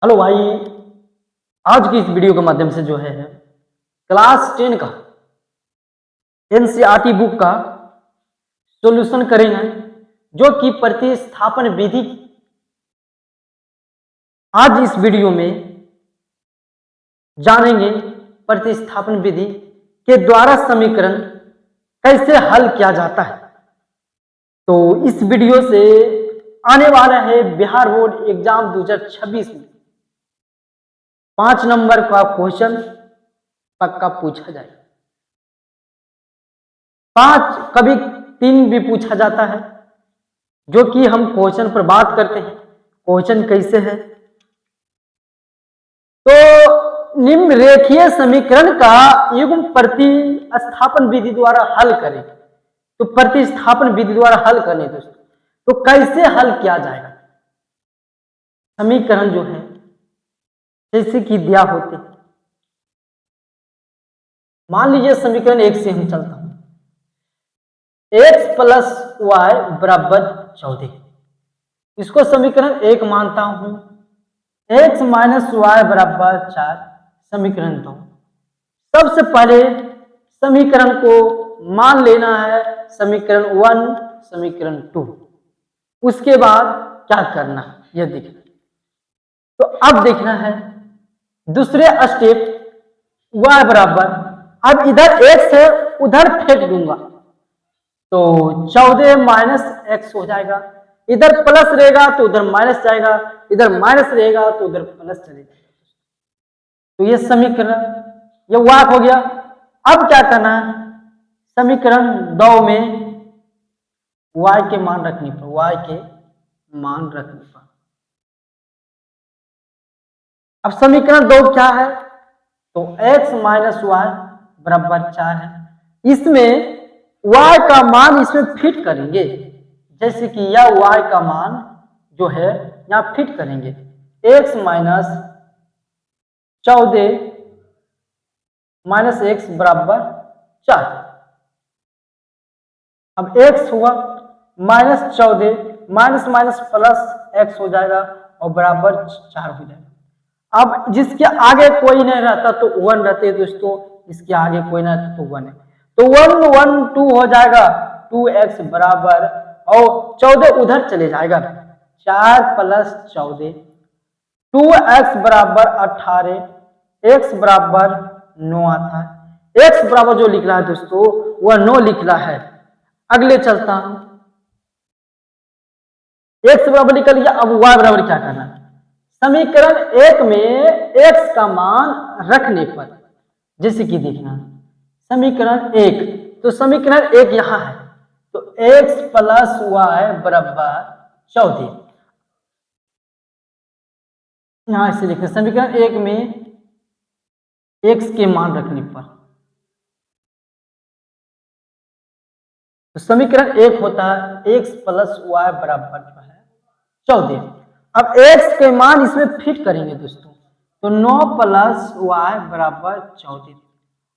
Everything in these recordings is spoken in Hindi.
हेलो भाई, आज की इस वीडियो के माध्यम से जो है क्लास 10 का एनसीईआरटी बुक का सॉल्यूशन करेंगे, जो कि प्रतिस्थापन विधि। आज इस वीडियो में जानेंगे प्रतिस्थापन विधि के द्वारा समीकरण कैसे हल किया जाता है। तो इस वीडियो से आने वाला है बिहार बोर्ड एग्जाम 2026 में 5 नंबर का क्वेश्चन पक्का पूछा जाएगा। 5 कभी 3 भी पूछा जाता है, जो कि हम क्वेश्चन पर बात करते हैं। क्वेश्चन कैसे है, तो निम्न रेखीय समीकरण का युग्म प्रतिस्थापन विधि द्वारा हल करें। तो प्रतिस्थापन विधि द्वारा हल करने दोस्तों, तो कैसे हल किया जाएगा। समीकरण जो है जैसे कि दिया होते, मान लीजिए समीकरण 1 से हम चलता हूं, x प्लस वाई बराबर 14। इसको समीकरण 1 मानता हूं। x माइनस वाई बराबर 4 समीकरण 2। सबसे पहले समीकरण को मान लेना है समीकरण 1, समीकरण 2। उसके बाद क्या करना है यह देखना। तो अब देखना है दूसरे स्टेप y बराबर, अब इधर x है उधर फेंक दूंगा तो 14 माइनस एक्स हो जाएगा। इधर प्लस रहेगा तो उधर माइनस जाएगा, इधर माइनस रहेगा तो उधर प्लस चलेगा। तो ये समीकरण ये वाक हो गया। अब क्या करना है, समीकरण 2 में y के मान रखने पर, y के मान रखने पर, अब समीकरण 2 क्या है, तो x माइनस वाई बराबर 4 है। इसमें y का मान इसमें फिट करेंगे, जैसे कि यह y का मान जो है यहां फिट करेंगे। x माइनस 14 माइनस एक्स बराबर 4। अब x हुआ minus 14 minus minus plus x हो जाएगा और बराबर 4 हो जाएगा। अब जिसके आगे कोई नहीं रहता तो 1 रहते हैं दोस्तों, इसके आगे कोई नहीं रहता तो 1 है, तो 1 1 2 हो जाएगा 2x बराबर, और 14 उधर चले जाएगा, 4 प्लस 14 2x बराबर 18, x बराबर 9 आता है। x बराबर जो लिख रहा है दोस्तों वह 9 लिख रहा है। अगले चलता हूं, x बराबर निकल गया। अब y बराबर क्या करना है, समीकरण 1 में x का मान रखने पर, जैसे कि देखना समीकरण 1, तो समीकरण 1 यहां है, तो x प्लस वाई बराबर 14। यहां से लिखना समीकरण 1 में x के मान रखने पर, तो समीकरण 1 होता है x प्लस वाई बराबर जो है 14। अब x के मान इसमें फिट करेंगे दोस्तों, तो 9 प्लस वाई बराबर 14।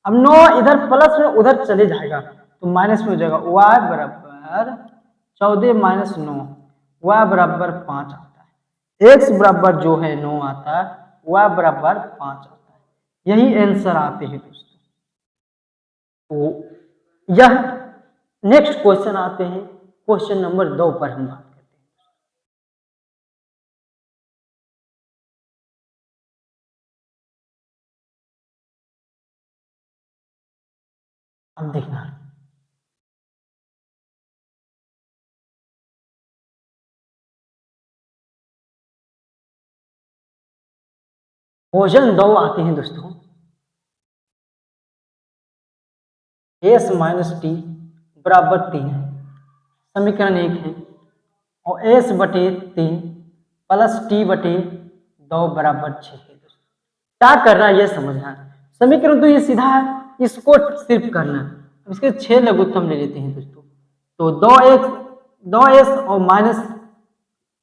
अब 9 इधर प्लस में उधर चले जाएगा तो माइनस में हो जाएगा, y बराबर 14 माइनस 9, y बराबर 5 आता है। x बराबर जो है 9 आता है, y बराबर 5 आता है। यही आंसर आते हैं दोस्तों। तो यह नेक्स्ट क्वेश्चन आते हैं, क्वेश्चन नंबर 2 पर हम बात करते हैं। अब देखना क्वेश्चन 2 आते हैं दोस्तों, s माइनस टी बराबर 3 है, समीकरण 1 है, और s बटे 3 प्लस टी बटे 2 बराबर 6 है। क्या करना है यह समझना है। समीकरण तो ये सीधा है, इसको सिर्फ करना है। इसके 6 लघुत्तम ले लेते हैं दोस्तों, तो 2s और माइनस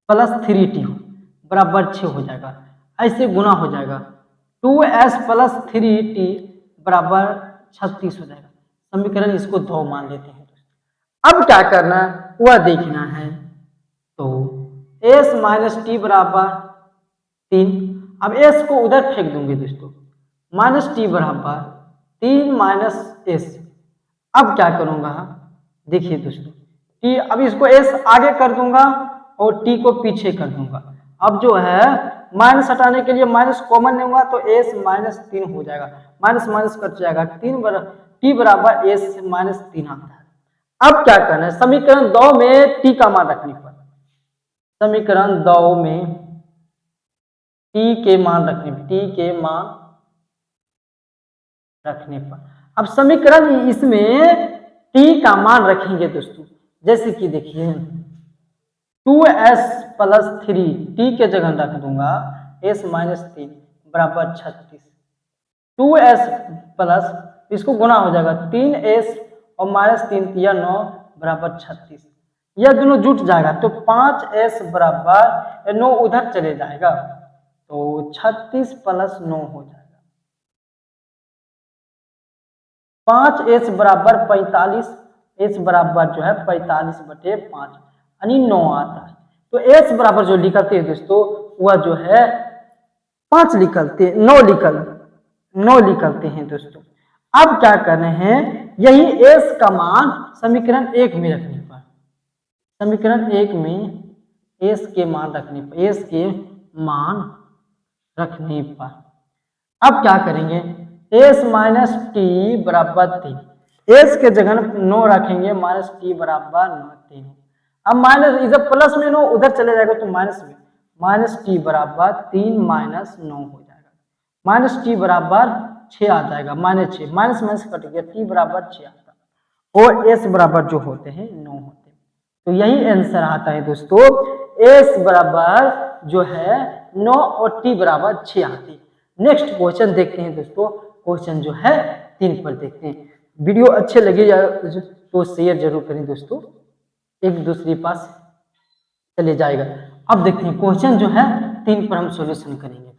प्लस 3t बराबर 6 हो जाएगा, ऐसे गुना हो जाएगा। 2s प्लस 3t बराबर 36 हो जाएगा। समीकरण इसको 2 मान लेते हैं। अब क्या करना है वह देखना है, तो s माइनस टी बराबर 3। अब एस को उधर फेंक दूंगे दोस्तों, माइनस टी बराबर 3 माइनस एस। अब क्या करूंगा, देखिए दोस्तों, टी, अब इसको एस आगे कर दूंगा और टी को पीछे कर दूंगा। अब जो है माइनस हटाने के लिए माइनस कॉमन लेंगे तो एस माइनस 3 हो जाएगा, माइनस माइनस कट जाएगा, टी बराबर एस माइनस 3 आता है। अब क्या करना है, समीकरण 2 में टी का मान रखने पर, समीकरण 2 में टी के मान रखने पर, टी के मान रखने पर, अब समीकरण इसमें टी का मान रखेंगे दोस्तों, जैसे कि देखिए 2s प्लस 3, टी के जगह रख दूंगा s माइनस 3 बराबर 36, 2s प्लस, इसको गुना हो जाएगा 3s और माइनस 3 या 9 बराबर 36, यह दोनों जुट जाएगा तो 5s बराबर 9 उधर चले जाएगा तो 36 प्लस 9 हो जाएगा, 5s बराबर 45, s बराबर जो है 45/5 यानी 9 आता है। तो s बराबर जो निकलते हैं दोस्तों वह जो है 5 निकलते, 9 निकलते हैं दोस्तों। अब क्या करने हैं, यही s का मान समीकरण 1 में रखने पर, समीकरण 1 में s के मान रखने पर, s के मान रखने पर अब क्या करेंगे, s माइनस टी बराबर 3, s के जगह 9 रखेंगे, माइनस टी बराबर 3, अब माइनस इधर प्लस में 9 उधर चले जाएगा तो माइनस में, माइनस टी बराबर 3 माइनस 9 हो जाएगा, माइनस टी बराबर 6 आ जाएगा, माइनस 6, माइनस माइनस कट गया, टी बराबर 6 आता है और s बराबर जो होते हैं 9 होते हैं। तो यही आंसर आता है दोस्तों, s बराबर जो है 9 और t बराबर 6 आती है। नेक्स्ट क्वेश्चन देखते हैं दोस्तों, क्वेश्चन जो है 3 पर देखते हैं। वीडियो अच्छे लगे या तो शेयर जरूर करें दोस्तों, एक दूसरे पास चले जाएगा। अब देखते हैं क्वेश्चन जो है 3 पर हम सॉल्यूशन करेंगे।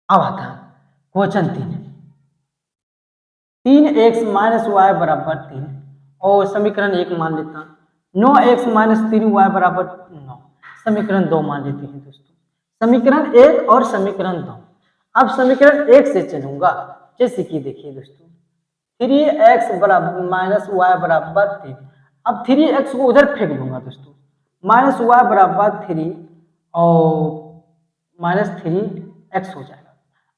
अब आता है क्वेश्चन 3x माइनस वाई बराबर 3 और समीकरण 1 मान लेता हूं, 9x माइनस 3y बराबर 9, समीकरण 2 मान लेते हैं दोस्तों, समीकरण 1 और समीकरण 2। अब समीकरण 1 से चलूंगा, जैसे कि देखिए दोस्तों 3x बराबर माइनस वाई बराबर 3, अब 3x को उधर फेंक दूंगा दोस्तों, माइनस वाई बराबर 3 और माइनस 3x हो जाएगा।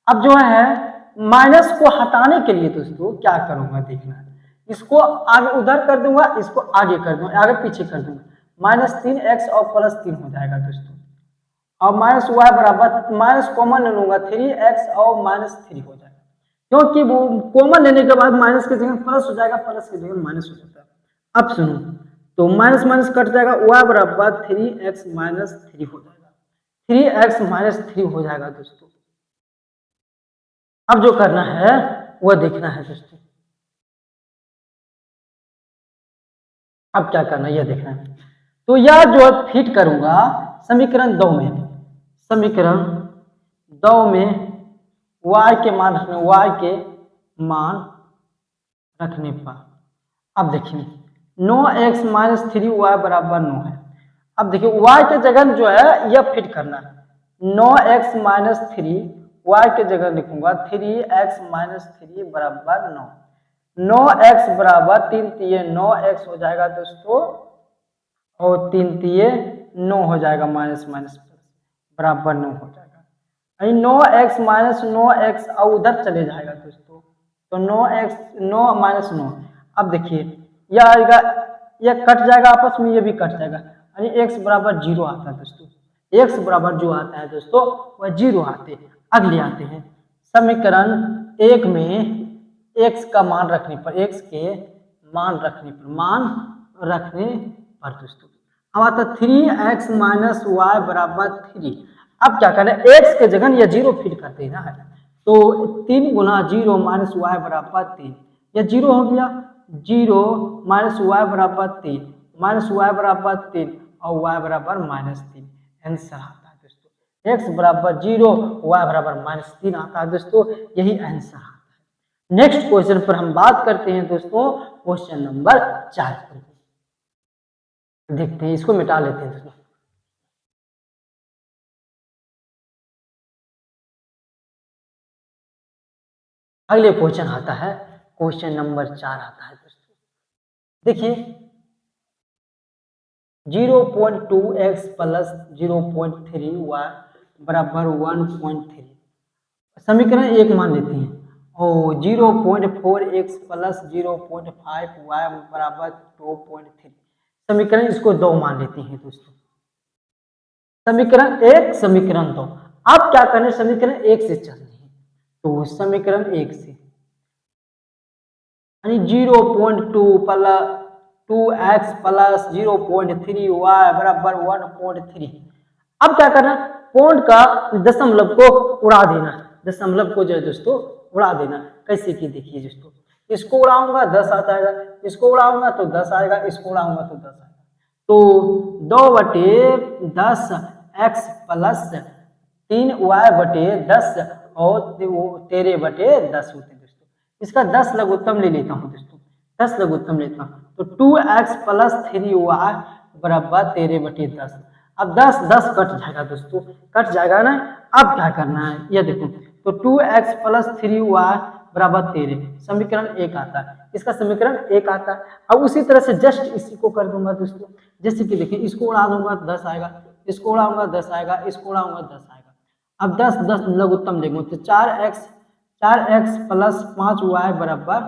अब जो है माइनस को हटाने के लिए दोस्तों क्या करूंगा देखना है, इसको आगे उधर कर दूंगा, इसको आगे कर दूंगा, आगे पीछे कर दूंगा, माइनस 3x और प्लस 3 हो जाएगा दोस्तों, और माइनस वाई बराबर माइनस कॉमन ले लूंगा 3x और माइनस 3 हो जाएगा, क्योंकि वो कॉमन लेने के बाद माइनस की जगह प्लस हो जाएगा, प्लस की जगह माइनस हो जाता है। अब सुनो, तो माइनस माइनस कट जाएगा, y बराबर 3x माइनस 3 हो जाएगा, 3x माइनस 3 हो जाएगा दोस्तों। अब जो करना है वह देखना है दोस्तों, अब क्या करना है यह देखना है। तो यह जो फिट करूंगा समीकरण 2 में, समीकरण 2 में y के मान रखने, y के मान रखने पर अब देखिए 9x माइनस 3y बराबर 9 है। अब देखिए y के जगह जो है यह फिट करना है, 9x माइनस 3 y के जगह लिखूंगा 3x माइनस 3 बराबर 9, 9x बराबर 3 तिये 9x हो जाएगा दोस्तों, और 3 तिये 9 हो जाएगा, माइनस माइनस बराबर 9 हो जाएगा, 9x माइनस 9x और उधर चले जाएगा दोस्तों, तो 9x 9 माइनस 9। अब देखिए यह आएगा, यह कट जाएगा आपस में, ये भी कट जाएगा, यानी x बराबर 0 आता है दोस्तों, x बराबर जो आता है दोस्तों वह 0 आते हैं। अगले आते हैं समीकरण 1 में x का मान रखने पर, x के मान रखने पर दोस्तों अब आता 3x माइनस वाई बराबर 3। अब क्या करें, x के जगह यह 0 फिट कर देना है, तो 3 गुना 0 माइनस वाई बराबर 3, यह 0 हो गया, 0 माइनस वाई बराबर 3, माइनस वाई बराबर 3 और y बराबर माइनस 3, आंसर आता है दोस्तों, x बराबर 0 y बराबर माइनस 3 आता है दोस्तों, यही आंसर आता है। नेक्स्ट क्वेश्चन पर हम बात करते हैं दोस्तों, क्वेश्चन नंबर 4 पर। देखते हैं, इसको मिटा लेते हैं दोस्तों। अगले क्वेश्चन आता है, क्वेश्चन नंबर 4 आता है दोस्तों। देखिए 0.2x प्लस 0.3y बराबर 1.3, समीकरण एक मान लेते हैं। और 0.4x प्लस 0.5y बराबर 2.3, समीकरण इसको 2 मान लेते हैं दोस्तों। समीकरण 1, समीकरण 2। अब क्या करना है, समीकरण 1 से चलना है। तो समीकरण 1 से यानी 0.2 प्लस 2x प्लस 0.3y बराबर 1.3। अब क्या करना, पॉइंट का दशमलव को उड़ा देना, दशमलव को जो है दोस्तों उड़ा देना। कैसे की देखिए दोस्तों, इसको उड़ाऊंगा 10 आता है, इसको उड़ाऊंगा तो 10 आएगा, इसको उड़ाऊंगा तो 10 आएगा। तो 2/10 x प्लस 3y/10 और 13/10 होते हैं दोस्तों। इसका 10 लघुत्तम ले लेता हूँ दोस्तों, 10 लघुत्तम लेता हूँ तो 2x प्लस 3y बराबर 13/10। अब 10 10 कट जाएगा दोस्तों, कट जाएगा ना। अब क्या करना है, ये देखो, तो 2x प्लस 3y बराबर 13, समीकरण 1 आता है, इसका समीकरण 1 आता है। अब उसी तरह से जस्ट इसी को कर दूंगा दोस्तों, जैसे कि देखिए, इसको उड़ा दूंगा 10 आएगा, इसको उड़ाऊंगा 10 आएगा, इसको उड़ाऊंगा 10 आएगा। अब 10 10 लघुत्तम लेंगे तो 4x प्लस 5y बराबर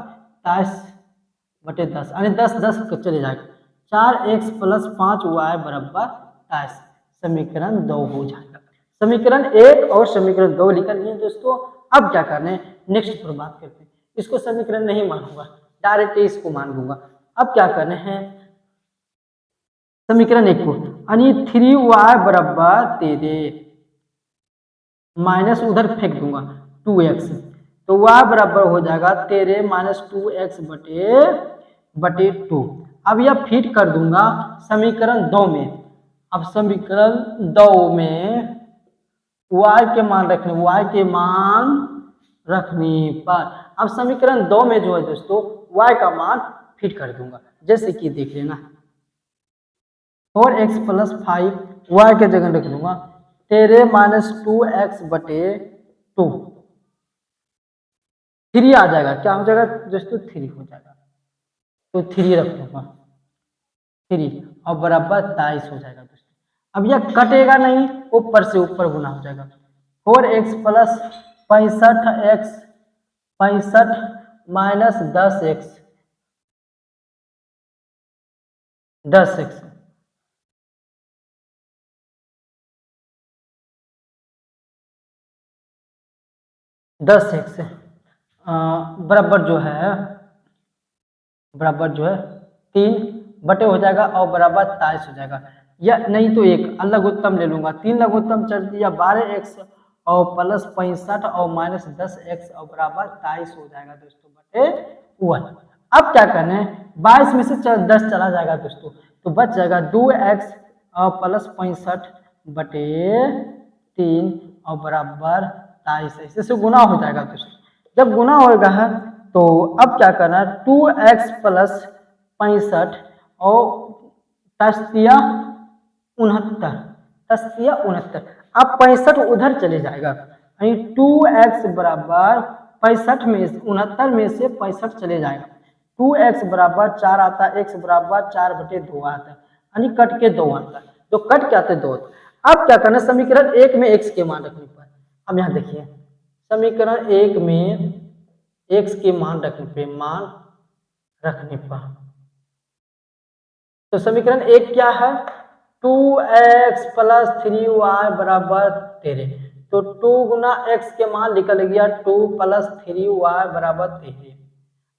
23/10, यानी 10 10 चले जाएगा। 4x प्लस 5y बराबर 23, समीकरण 2 हो जाएगा। समीकरण 1 और समीकरण 2 लिख लिए दोस्तों। अब क्या करना है, नेक्स्ट पर बात करते हैं। इसको समीकरण नहीं मानूंगा, डायरेक्ट इसको मान लूंगा। अब क्या करना है, समीकरण 1 को यानी 3y बराबर 13 माइनस उधर फेंक दूंगा 2x, तो y बराबर हो जाएगा 13 माइनस 2x बटे 2। अब यह फिट कर दूंगा समीकरण 2 में। अब समीकरण 2 में y के मान रखने पर अब समीकरण 2 में जो है दोस्तों y का मान फिट कर दूंगा, जैसे कि देख लेना 4x प्लस 5 y के जगह रख दूंगा 13 माइनस 2x बटे 2, 3 आ जाएगा। क्या हो जाएगा दोस्तों, 3 हो जाएगा, तो 3 रख दूंगा 3 और बराबर 23 हो जाएगा दोस्तों। अब यह कटेगा नहीं, ऊपर से ऊपर गुना हो जाएगा। 4x plus 65 minus 10x 10x बराबर जो है 3 बटे हो जाएगा और बराबर 23 हो जाएगा। या नहीं तो एक अलग उत्तम ले लूंगा, 3 लघुत्तम चल दिया 12x और प्लस 65 और माइनस 10x और बराबर 23 हो जाएगा दोस्तों बटे 1। अब क्या करना है, 22 में से 10 चला जाएगा दोस्तों, तो बच जाएगा 2x और प्लस 65 बटे 3 और बराबर 23, ऐसे से गुना हो जाएगा दोस्तों। जब गुना होगा है तो अब क्या करना है, 2x प्लस 65 और तस्तिया 69, अब 65 उधर चले जाएगा, यानी 2x बराबर 65 में 69 में से 65 चले जाएगा। 2x बराबर 4 आता है, x बराबर 4/2 आता है, यानी कट के 2 आता है, तो कट के आते 2 आता है। अब क्या करना है, समीकरण 1 में x के मान रखने पर, अब यहाँ देखिए समीकरण 1 में x के मान रखने पर तो समीकरण 1 क्या है, 2x प्लस 3y बराबर 13, तो 2 गुना x के मान निकल गया 2 प्लस 3y बराबर 13।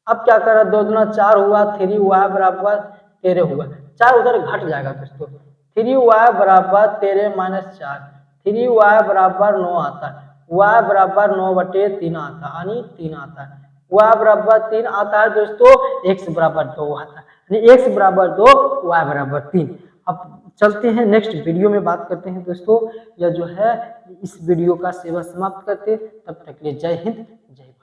अब क्या करा, 2 गुना 4 हुआ, 3y बराबर 13 हुआ, 4 उधर घट जाएगा दोस्तों, 3y बराबर 13 माइनस 4, 3y बराबर 9 आता है, y बराबर 9/3 आता है, यानी 3 आता है। y बराबर 3 आता है दोस्तों, x बराबर 2 आता है, यानी x बराबर 2 y बराबर 3। अब चलते हैं नेक्स्ट वीडियो में बात करते हैं दोस्तों, यह जो है इस वीडियो का सेवा समाप्त करते, तब तक के लिए जय हिंद जय भारत।